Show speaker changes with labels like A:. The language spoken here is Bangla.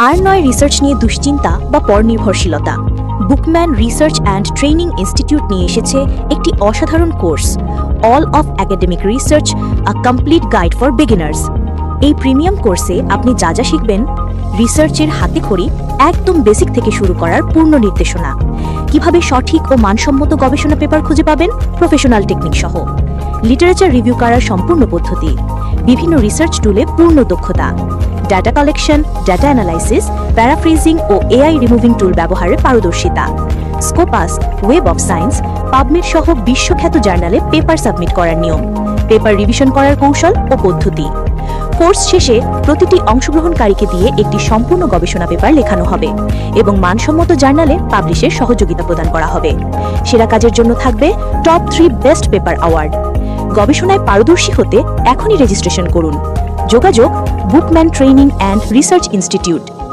A: আর নয় রিসার্চ নিয়ে দুশ্চিন্তা বা পরনির্ভরশীলতা। বুকম্যান রিসার্চ অ্যান্ড ট্রেনিং ইনস্টিটিউট নিয়ে এসেছে একটি অসাধারণ course, all of academic research, a complete guide for beginners. এই প্রিমিয়াম কোর্সে আপনি যা যা শিখবেন, রিসার্চের হাতেখড়ি একদম বেসিক থেকে শুরু করার পূর্ণ নির্দেশনা, কিভাবে সঠিক ও মানসম্মত গবেষণা পেপার খুঁজে পাবেন প্রফেশনাল টেকনিক সহ, লিটারেচার রিভিউ করার সম্পূর্ণ পদ্ধতি, বিভিন্ন রিসার্চ টুলে পূর্ণ দক্ষতা, data collection, data analysis, paraphrasing ও এআই রিমুভিং টুল ব্যবহারে পারদর্শিতা, Scopus, Web of Science, PubMed সহ বিশ্বখ্যাত জার্নালে পেপার সাবমিট করার নিয়ম, পেপার রিভিশন করার কৌশল ও পদ্ধতি। কোর্স শেষে প্রতিটি অংশগ্রহণকারীকে দিয়ে একটি সম্পূর্ণ গবেষণা পেপার লেখানো হবে এবং মানসম্মত জার্নালে পাবলিশের সহযোগিতা প্রদান করা হবে। সেরা কাজের জন্য থাকবে টপ 3 বেস্ট পেপার অ্যাওয়ার্ড। গবেষণায় পারদর্শী হতে এখনই রেজিস্ট্রেশন করুন। যোগাযোগ বুকম্যান ট্রেনিং অ্যান্ড রিসার্চ ইনস্টিটিউট।